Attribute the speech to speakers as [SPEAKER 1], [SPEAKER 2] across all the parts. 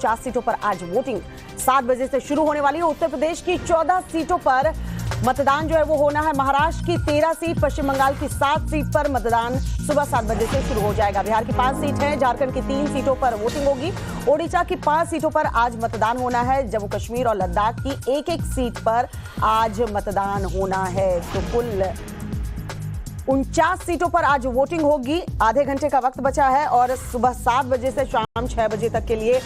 [SPEAKER 1] 49 सीटों पर आज वोटिंग 7 बजे से शुरू होने वाली है। उत्तर प्रदेश की 14 सीटों पर मतदान जो है वो होना है। महाराष्ट्र की 13 सीट, पश्चिम बंगाल की 7 सीट पर मतदान सुबह 7 बजे से शुरू हो जाएगा। बिहार की 5 सीट है, झारखंड की 3 सीटों पर वोटिंग होगी। ओडिशा की 5 सीटों पर आज मतदान होना है। जम्मू कश्मीर और लद्दाख की एक सीट पर आज मतदान होना है। तो कुल 49 सीटों पर आज वोटिंग होगी। आधे घंटे का वक्त बचा है और सुबह 7 बजे से शाम 6 बजे तक के लिए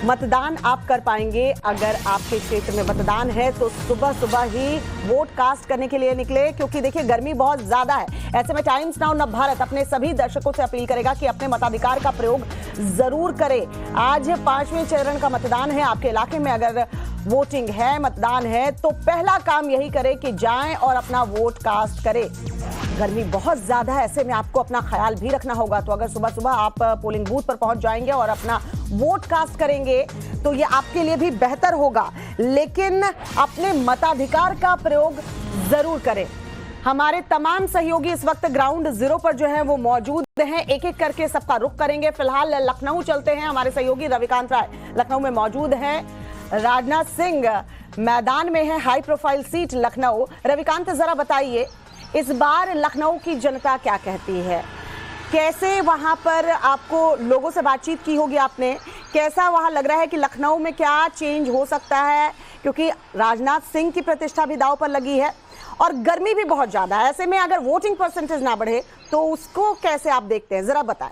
[SPEAKER 1] मतदान आप कर पाएंगे। अगर आपके क्षेत्र में मतदान है तो सुबह सुबह ही वोट कास्ट करने के लिए निकले, क्योंकि देखिए गर्मी बहुत ज्यादा है। ऐसे में टाइम्स नाउ नव भारत अपने सभी दर्शकों से अपील करेगा कि अपने मताधिकार का प्रयोग जरूर करें। आज 5वें चरण का मतदान है। आपके इलाके में अगर वोटिंग है, मतदान है, तो पहला काम यही करें कि जाएं और अपना वोट कास्ट करें। गर्मी बहुत ज्यादा है, ऐसे में आपको अपना ख्याल भी रखना होगा। तो अगर सुबह सुबह आप पोलिंग बूथ पर पहुंच जाएंगे और अपना वोट कास्ट करेंगे तो ये आपके लिए भी बेहतर होगा। लेकिन अपने मताधिकार का प्रयोग जरूर करें। हमारे तमाम सहयोगी इस वक्त ग्राउंड जीरो पर जो है वो मौजूद हैं। एक एक करके सबका रुख करेंगे। फिलहाल लखनऊ चलते हैं। हमारे सहयोगी रविकांत राय लखनऊ में मौजूद हैं। राजनाथ सिंह मैदान में है, high profile seat Lucknow. Ravikant, जरा बताइए इस बार लखनऊ की जनता क्या कहती है? कैसे वहां पर आपको लोगों से बातचीत की होगी आपने? कैसा वहां लग रहा है कि लखनऊ में क्या चेंज हो सकता है? क्योंकि राजनाथ सिंह की प्रतिष्ठा भी दांव पर लगी है और गर्मी भी बहुत ज्यादा है। ऐसे में अगर वोटिंग परसेंटेज ना बढ़े तो उसको कैसे आप देखते हैं, जरा बताएं।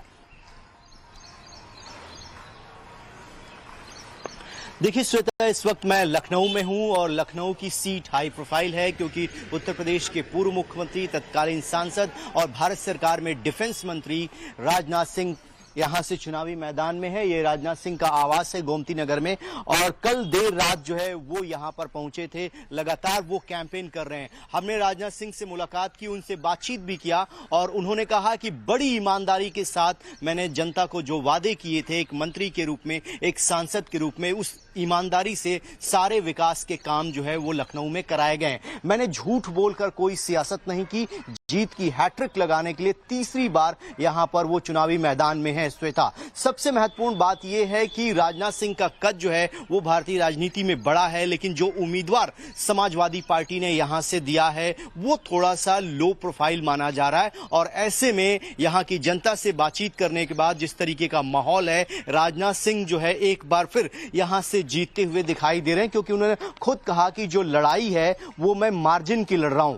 [SPEAKER 2] देखिए श्वेता, इस वक्त मैं लखनऊ में हूं और लखनऊ की सीट हाई प्रोफाइल है, क्योंकि उत्तर प्रदेश के पूर्व मुख्यमंत्री, तत्कालीन सांसद और भारत सरकार में डिफेंस मंत्री राजनाथ सिंह यहां से चुनावी मैदान में है। ये राजनाथ सिंह का आवास है गोमती नगर में, और कल देर रात जो है वो यहां पर पहुंचे थे। लगातार वो कैंपेन कर रहे हैं। हमने राजनाथ सिंह से मुलाकात की, उनसे बातचीत भी किया और उन्होंने कहा कि बड़ी ईमानदारी के साथ मैंने जनता को जो वादे किए थे एक मंत्री के रूप में, एक सांसद के रूप में, उस ईमानदारी से सारे विकास के काम जो है वो लखनऊ में कराए गए। मैंने झूठ बोलकर कोई सियासत नहीं की। जीत की हैट्रिक लगाने के लिए तीसरी बार यहां पर वो चुनावी मैदान में है। श्वेता, सबसे महत्वपूर्ण बात यह है कि राजनाथ सिंह का कद जो है वो भारतीय राजनीति में बड़ा है, लेकिन जो उम्मीदवार समाजवादी पार्टी ने यहां से दिया है वो थोड़ा सा लो प्रोफाइल माना जा रहा है। और ऐसे में यहां की जनता से बातचीत करने के बाद जिस तरीके का माहौल है, राजनाथ सिंह जो है एक बार फिर यहां से जीतते हुए दिखाई दे रहे हैं, क्योंकि उन्होंने खुद कहा कि जो लड़ाई है वो मैं मार्जिन की लड़ रहा हूं।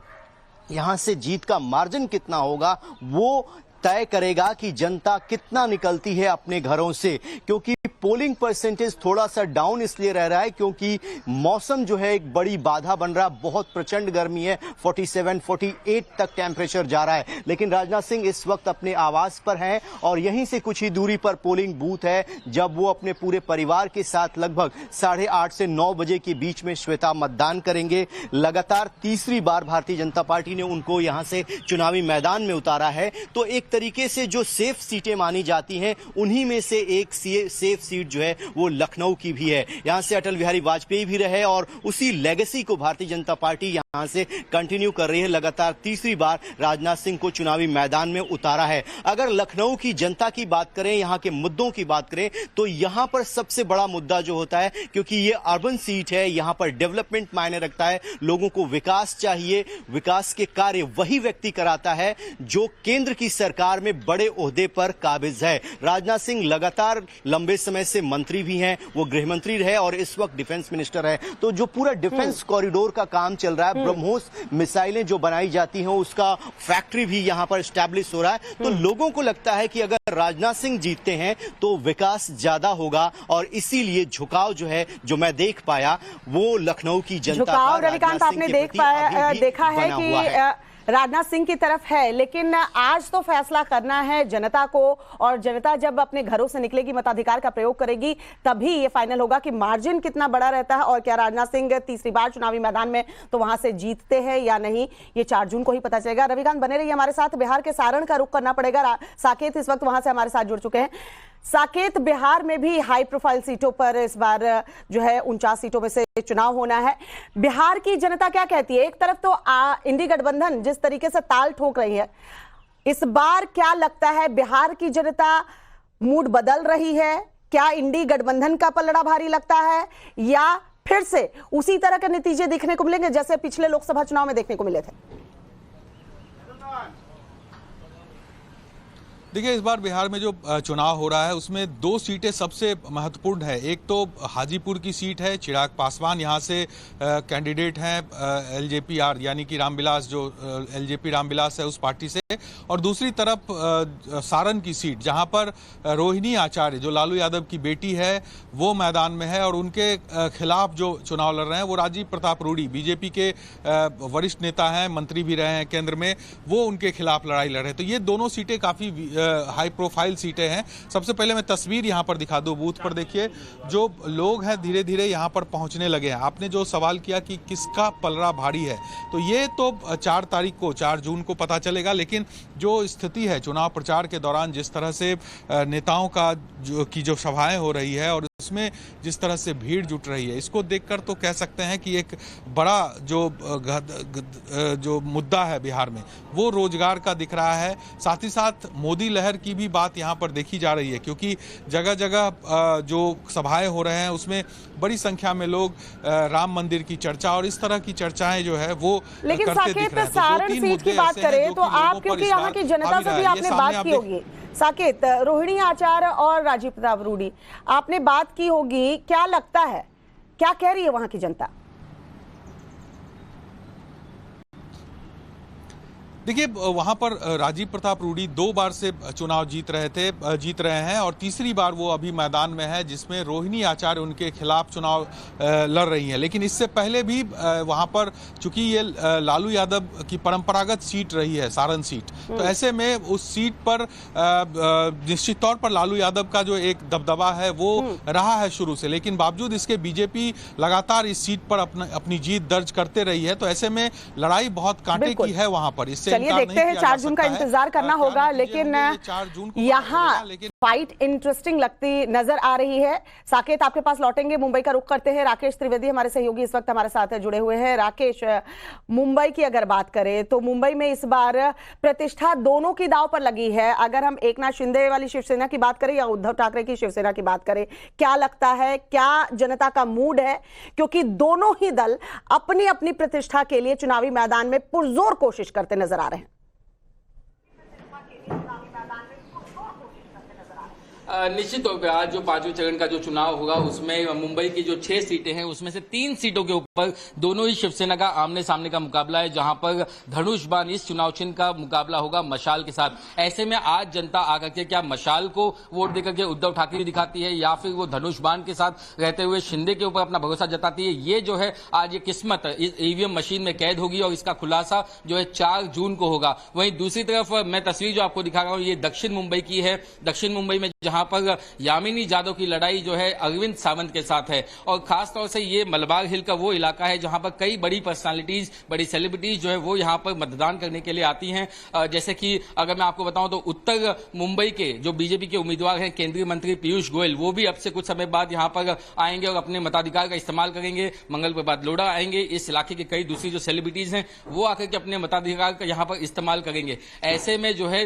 [SPEAKER 2] यहां से जीत का मार्जिन कितना होगा वो तय करेगा कि जनता कितना निकलती है अपने घरों से, क्योंकि पोलिंग परसेंटेज थोड़ा सा डाउन इसलिए रह रहा है क्योंकि मौसम जो है एक बड़ी बाधा बन रहा है। बहुत प्रचंड गर्मी है, 47-48 तक टेम्परेचर जा रहा है। लेकिन राजनाथ सिंह इस वक्त अपने आवास पर हैं और यहीं से कुछ ही दूरी पर पोलिंग बूथ है, जब वो अपने पूरे परिवार के साथ लगभग 8:30 से 9 बजे के बीच में श्वेता मतदान करेंगे। लगातार तीसरी बार भारतीय जनता पार्टी ने उनको यहां से चुनावी मैदान में उतारा है। तो एक तरीके से जो सेफ सीटें मानी जाती हैं उन्हीं में से एक सेफ सीट जो है वो लखनऊ की भी है। यहां से अटल बिहारी वाजपेयी भी रहे और उसी लेगेसी को भारतीय जनता पार्टी यहां से कंटिन्यू कर रही है। लगातार तीसरी बार राजनाथ सिंह को चुनावी मैदान में उतारा है। अगर लखनऊ की जनता की बात करें, यहां के मुद्दों की बात करें, तो यहां पर सबसे बड़ा मुद्दा जो होता है, क्योंकि ये अर्बन सीट है, यहां पर डेवलपमेंट मायने रखता है। लोगों को विकास चाहिए। विकास के कार्य वही व्यक्ति कराता है जो केंद्र की सरकार में बड़े ओहदे पर काबिज है। राजनाथ सिंह लगातार लंबे समय से मंत्री भी हैं, वो गृह मंत्री रहे और इस वक्त डिफेंस मिनिस्टर है। तो जो पूरा डिफेंस कॉरिडोर का काम चल रहा है, ब्रह्मोस मिसाइलें जो बनाई जाती हैं उसका फैक्ट्री भी यहां पर स्टैब्लिश हो रहा है। तो लोगों को लगता है कि अगर राजनाथ सिंह जीतते हैं तो विकास ज्यादा होगा, और इसीलिए झुकाव जो है जो मैं देख पाया वो लखनऊ की जनता का
[SPEAKER 1] रविकांत आपने देखा है कि राजनाथ सिंह की तरफ है। लेकिन आज तो फैसला करना है जनता को, और जनता जब अपने घरों से निकलेगी, मताधिकार का प्रयोग करेगी, तभी ये फाइनल होगा कि मार्जिन कितना बड़ा रहता है और क्या राजनाथ सिंह तीसरी बार चुनावी मैदान में तो वहां से जीतते हैं या नहीं, ये 4 जून को ही पता चलेगा। रविकांत बने रहिए हमारे साथ। बिहार के सारण का रुख करना पड़ेगा। साकेत इस वक्त वहां से हमारे साथ जुड़ चुके हैं। साकेत, बिहार में भी हाई प्रोफाइल सीटों पर इस बार जो है 49 सीटों में से चुनाव होना है। बिहार की जनता क्या कहती है? एक तरफ तो इंडी गठबंधन जिस तरीके से ताल ठोक रही है, इस बार क्या लगता है बिहार की जनता मूड बदल रही है क्या इंडी गठबंधन का पलड़ा भारी लगता है या फिर से उसी तरह के नतीजे देखने को मिलेंगे जैसे पिछले लोकसभा चुनाव में देखने को मिले थे?
[SPEAKER 3] देखिए, इस बार बिहार में जो चुनाव हो रहा है उसमें दो सीटें सबसे महत्वपूर्ण है। एक तो हाजीपुर की सीट है, चिराग पासवान यहाँ से कैंडिडेट हैं एलजेपी-आर यानी कि रामविलास, जो एलजेपी रामविलास है उस पार्टी से, और दूसरी तरफ सारण की सीट जहाँ पर रोहिणी आचार्य जो लालू यादव की बेटी है वो मैदान में है, और उनके खिलाफ जो चुनाव लड़ रहे हैं वो राजीव प्रताप रूडी, बीजेपी के वरिष्ठ नेता हैं, मंत्री भी रहे हैं केंद्र में, वो उनके खिलाफ लड़ाई लड़ रहे हैं। तो ये दोनों सीटें काफ़ी हाई प्रोफाइल सीटें हैं। सबसे पहले मैं तस्वीर यहाँ पर दिखा दूं, बूथ पर देखिए जो लोग हैं धीरे धीरे यहाँ पर पहुँचने लगे हैं। आपने जो सवाल किया कि किसका पलड़ा भारी है, तो ये तो 4 तारीख को, 4 जून को पता चलेगा, लेकिन जो स्थिति है चुनाव प्रचार के दौरान, जिस तरह से नेताओं का जो सभाएं हो रही है और इसमें जिस तरह से भीड़ जुट रही है, इसको देखकर तो कह सकते हैं कि एक बड़ा जो मुद्दा है बिहार में वो रोजगार का दिख रहा है। साथ ही साथ मोदी लहर की भी बात यहाँ पर देखी जा रही है, क्योंकि जगह जगह जो सभाएं हो रहे हैं उसमें बड़ी संख्या में लोग राम मंदिर की चर्चा और इस तरह की चर्चाएं जो है वो
[SPEAKER 1] लेकिन
[SPEAKER 3] करते दिख रहे हैं।
[SPEAKER 1] सारण सीट की बात करें तो आप, क्योंकि यहाँ की जनता से भी आपने बात की होगी, साकेत, रोहिणी आचार्य और राजीव प्रताप रूडी आपने बात की होगी, क्या लगता है, क्या कह रही है वहां की जनता?
[SPEAKER 3] देखिए, वहां पर राजीव प्रताप रूडी 2 बार से चुनाव जीत रहे हैं और तीसरी बार वो अभी मैदान में है जिसमें रोहिणी आचार्य उनके खिलाफ चुनाव लड़ रही हैं। लेकिन इससे पहले भी वहां पर, चूंकि ये लालू यादव की परंपरागत सीट रही है सारण सीट, तो ऐसे में उस सीट पर निश्चित तौर पर लालू यादव का जो एक दबदबा है वो रहा है शुरू से, लेकिन बावजूद इसके बीजेपी लगातार इस सीट पर अपनी जीत दर्ज करते रही है। तो ऐसे में लड़ाई बहुत कांटे की है वहां पर। इससे
[SPEAKER 1] चलिए देखते हैं, 4 जून का इंतजार करना होगा, लेकिन यहाँ फाइट इंटरेस्टिंग लगती नजर आ रही है। साकेत, आपके पास लौटेंगे, मुंबई का रुख करते हैं। राकेश त्रिवेदी हमारे सहयोगी इस वक्त हमारे साथ जुड़े हुए हैं। राकेश, मुंबई की अगर बात करें तो मुंबई में इस बार प्रतिष्ठा दोनों की दांव पर लगी है। अगर हम एकनाथ शिंदे वाली शिवसेना की बात करें या उद्धव ठाकरे की शिवसेना की बात करें, क्या लगता है, क्या जनता का मूड है? क्योंकि दोनों ही दल अपनी अपनी प्रतिष्ठा के लिए चुनावी मैदान में पुरजोर कोशिश करते नजर आ रहे हैं।
[SPEAKER 4] निश्चित तौर पर आज जो 5वें चरण का जो चुनाव होगा उसमें मुंबई की जो 6 सीटें हैं उसमें से 3 सीटों के ऊपर दोनों ही शिवसेना का आमने सामने का मुकाबला है, जहां पर धनुष बाण इस चुनाव चिन्ह का मुकाबला होगा मशाल के साथ। ऐसे में आज जनता आकर के क्या मशाल को वोट देकर के उद्धव ठाकरे दिखाती है या फिर वो धनुष बाण के साथ रहते हुए शिंदे के ऊपर अपना भरोसा जताती है, ये जो है आज ये किस्मत इस ईवीएम मशीन में कैद होगी और इसका खुलासा जो है 4 जून को होगा। वहीं दूसरी तरफ मैं तस्वीर जो आपको दिखा रहा हूं ये दक्षिण मुंबई की है। दक्षिण मुंबई में जहां पर यामिनी जादव की लड़ाई जो है अरविंद सावंत के साथ है, और खास तौर से ये मलबार हिल का वो इलाका है जहां पर कई बड़ी पर्सनालिटीज, बड़ी सेलिब्रिटीज जो है वो यहां पर मतदान करने के लिए आती हैं। जैसे कि अगर मैं आपको बताऊं तो उत्तर मुंबई के जो बीजेपी के उम्मीदवार हैं केंद्रीय मंत्री पीयूष गोयल, वो भी अब से कुछ समय बाद यहां पर आएंगे और अपने मताधिकार का इस्तेमाल करेंगे। मंगल प्रभात लोढ़ा आएंगे। इस इलाके की कई दूसरी जो सेलिब्रिटीज हैं वो आकर के अपने मताधिकार का यहां पर इस्तेमाल करेंगे। ऐसे में जो है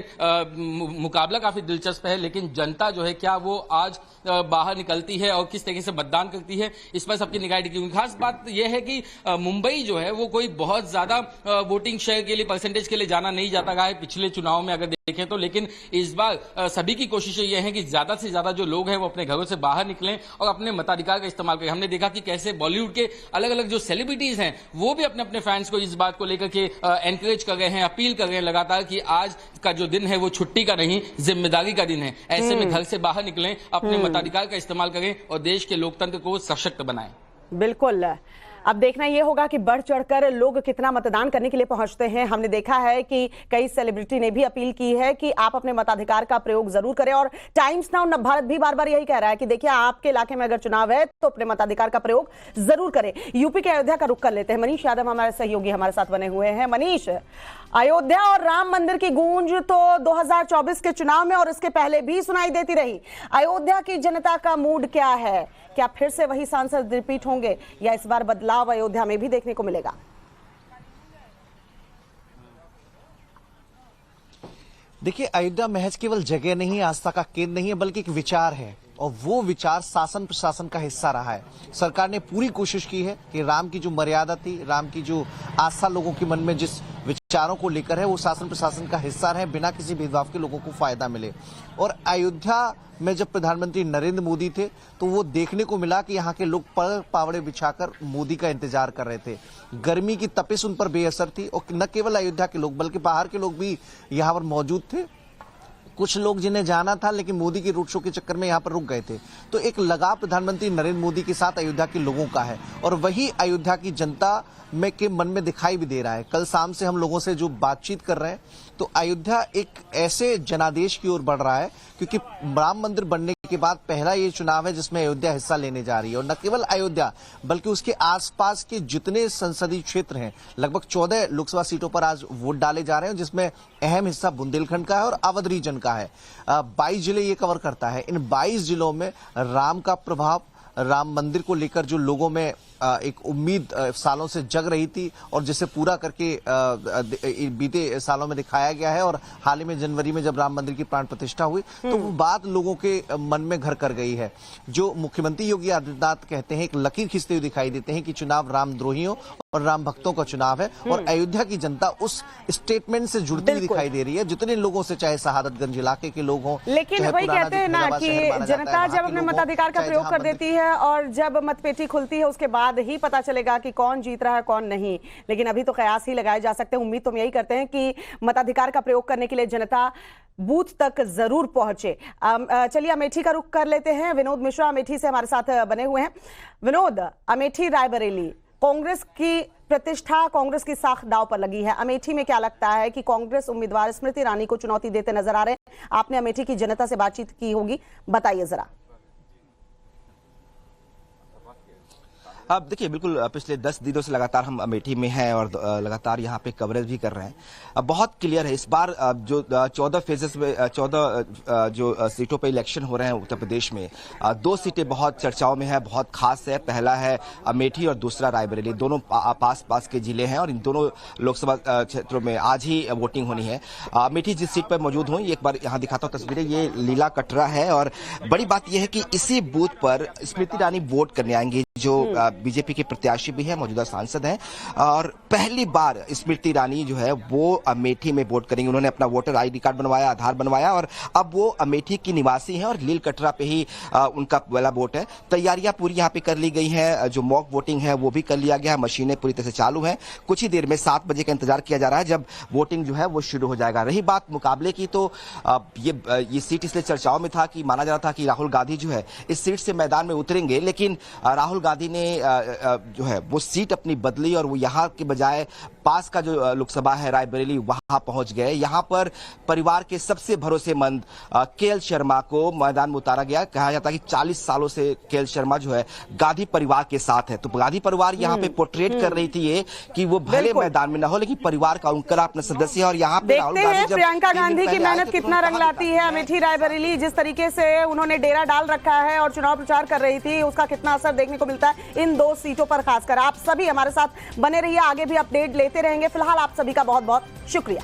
[SPEAKER 4] मुकाबला काफी दिलचस्प है, लेकिन जनता जो है क्या वो आज बाहर निकलती है और किस तरीके से मतदान करती है, इस पर सबकी निगाह टिकी हुई। खास बात यह है कि मुंबई जो है वो कोई बहुत ज्यादा वोटिंग शेयर के लिए, परसेंटेज के लिए जाना नहीं जाता रहा है पिछले चुनाव में अगर देखें तो, लेकिन इस बार सभी की कोशिशें यह है कि ज्यादा से ज्यादा जो लोग हैं वो अपने घरों से बाहर निकलें और अपने मताधिकार का इस्तेमाल करें। हमने देखा कि कैसे बॉलीवुड के अलग अलग जो सेलिब्रिटीज हैं वो भी अपने अपने फैंस को इस बात को लेकर के एनकरेज कर रहे हैं, अपील कर रहे हैं लगातार कि आज का जो दिन है वो छुट्टी का नहीं, जिम्मेदारी का दिन है। ऐसे में घर से बाहर निकलें, अपने मताधिकार का इस्तेमाल करें और देश के लोकतंत्र को सशक्त बनाएं।
[SPEAKER 1] बिल्कुल, अब देखना यह होगा कि बढ़ चढ़कर लोग कितना मतदान करने के लिए पहुंचते हैं। हमने देखा है कि कई सेलिब्रिटी ने भी अपील की है कि आप अपने मताधिकार का प्रयोग जरूर करें, और टाइम्स नाउ नवभारत भी बार बार यही कह रहा है कि देखिए आपके इलाके में अगर चुनाव है तो अपने मताधिकार का प्रयोग जरूर करें। यूपी के अयोध्या का रुख कर लेते हैं। मनीष यादव हमारे सहयोगी हमारे साथ बने हुए हैं। मनीष, अयोध्या और राम मंदिर की गूंज तो 2024 के चुनाव में और इसके पहले भी सुनाई देती रही। अयोध्या की जनता का मूड क्या है? क्या फिर से वही सांसद रिपीट होंगे या इस बार बदलाव अयोध्या में भी देखने को मिलेगा?
[SPEAKER 5] देखिए, अयोध्या महज केवल जगह नहीं, आस्था का केंद्र नहीं है, बल्कि एक विचार है। और वो विचार शासन प्रशासन का हिस्सा रहा है। सरकार ने पूरी कोशिश की है कि राम की जो मर्यादा थी, राम की जो आस्था लोगों के मन में जिस विचारों को लेकर है, वो शासन प्रशासन का हिस्सा रहे, बिना किसी भेदभाव के लोगों को फायदा मिले। और अयोध्या में जब प्रधानमंत्री नरेंद्र मोदी थे तो वो देखने को मिला कि यहाँ के लोग पर पावड़े बिछाकर मोदी का इंतजार कर रहे थे। गर्मी की तपिश उन पर बेअसर थी और न केवल अयोध्या के लोग बल्कि बाहर के लोग भी यहाँ पर मौजूद थे। कुछ लोग जिन्हें जाना था लेकिन मोदी के रोड शो के चक्कर में यहाँ पर रुक गए थे। तो एक लगाव प्रधानमंत्री नरेंद्र मोदी के साथ अयोध्या के लोगों का है और वही अयोध्या की जनता में के मन में दिखाई भी दे रहा है। कल शाम से हम लोगों से जो बातचीत कर रहे हैं तो अयोध्या एक ऐसे जनादेश की ओर बढ़ रहा है क्योंकि राम मंदिर बनने के बाद पहला ये चुनाव है जिसमें अयोध्या हिस्सा लेने जा रही है। और न केवल अयोध्या बल्कि उसके आसपास के जितने संसदीय क्षेत्र हैं, लगभग 14 लोकसभा सीटों पर आज वोट डाले जा रहे हैं, जिसमें अहम हिस्सा बुंदेलखंड का है और अवध रीजन का है। 22 जिले ये कवर करता है। इन 22 जिलों में राम का प्रभाव, राम मंदिर को लेकर जो लोगों में एक उम्मीद सालों से जग रही थी और जिसे पूरा करके बीते सालों में दिखाया गया है। और हाल ही में जनवरी में जब राम मंदिर की प्राण प्रतिष्ठा हुई तो वो बात लोगों के मन में घर कर गई है। जो मुख्यमंत्री योगी आदित्यनाथ कहते हैं, एक लकीर खींचते हुए दिखाई देते हैं कि चुनाव राम द्रोहियों और राम भक्तों का चुनाव है और अयोध्या की जनता उस स्टेटमेंट से जुड़ती हुई दिखाई दे रही है। जितने लोगों से, चाहे शहादतगंज इलाके के लोग हों,
[SPEAKER 1] लेकिन वही कहते हैं ना कि जनता जब अपने मताधिकार का प्रयोग कर देती है और जब मतपेटी खुलती है उसके बाद ही पता चलेगा कि कौन जीत रहा है कौन नहीं। लेकिन अभी तो कयास ही लगाए जा सकते हैं। उम्मीद तो हम यही करते हैं कि मताधिकार का प्रयोग करने के लिए जनता बूथ तक जरूर पहुंचे। चलिए अमेठी का रुख कर लेते हैं। विनोद मिश्रा अमेठी से हमारे साथ बने हुए हैं। विनोद, अमेठी रायबरेली, कांग्रेस की प्रतिष्ठा, कांग्रेस की साख दांव पर लगी है। अमेठी में क्या लगता है कि कांग्रेस उम्मीदवार स्मृति ईरानी को चुनौती देते नजर आ रहे हैं? आपने अमेठी की जनता से बातचीत की होगी, बताइए जरा।
[SPEAKER 6] अब देखिए, बिल्कुल पिछले 10 दिनों से लगातार हम अमेठी में हैं और लगातार यहाँ पे कवरेज भी कर रहे हैं। अब बहुत क्लियर है इस बार जो 14 फेजेस में 14 जो सीटों पे इलेक्शन हो रहे हैं उत्तर प्रदेश में, 2 सीटें बहुत चर्चाओं में है, बहुत खास है। पहला है अमेठी और दूसरा रायबरेली। दोनों पास के जिले हैं और इन दोनों लोकसभा क्षेत्रों में आज ही वोटिंग होनी है। अमेठी जिस सीट पर मौजूद हूँ, एक बार यहाँ दिखाता हूँ तस्वीरें, ये लीला कटरा है और बड़ी बात यह है कि इसी बूथ पर स्मृति ईरानी वोट करने आएंगी, जो बीजेपी के प्रत्याशी भी है, मौजूदा सांसद हैं। और पहली बार स्मृति ईरानी जो है वो अमेठी में वोट करेंगे। उन्होंने अपना वोटर आईडी कार्ड बनवाया, आधार बनवाया और अब वो अमेठी की निवासी हैं और लील कटरा पे ही उनका पहला वोट है। तैयारियां पूरी यहाँ पे कर ली गई हैं। जो मॉक वोटिंग है वो भी कर लिया गया है। मशीनें पूरी तरह से चालू हैं। कुछ ही देर में 7 बजे का इंतजार किया जा रहा है जब वोटिंग जो है वो शुरू हो जाएगा। रही बात मुकाबले की, तो ये सीट इसलिए चर्चाओं में था कि माना जा रहा था कि राहुल गांधी जो है इस सीट से मैदान में उतरेंगे, लेकिन राहुल गांधी ने जो है वो सीट अपनी बदली और वो यहाँ के बजाय पास का जो लोकसभा है रायबरेली, वहां पहुंच गए। यहाँ पर परिवार के सबसे भरोसेमंद केएल शर्मा को मैदान में उतारा गया। कहा जाता है कि 40 सालों से केएल शर्मा जो है गांधी परिवार के साथ है। तो गांधी परिवार यहाँ पे पोर्ट्रेट कर रही थी ये कि वो भले मैदान में न हो लेकिन परिवार का उनका अपना सदस्य है। और यहाँ पे
[SPEAKER 1] देखते हैं प्रियंका गांधी की मेहनत कितना रंग लाती है। अमेठी रायबरेली जिस तरीके से उन्होंने डेरा डाल रखा है और चुनाव प्रचार कर रही थी, उसका कितना असर देखने को मिलता है इन 2 सीटों पर खासकर। आप सभी हमारे साथ बने रहिए, आगे भी अपडेट लेते रहेंगे। फिलहाल आप सभी का बहुत बहुत शुक्रिया।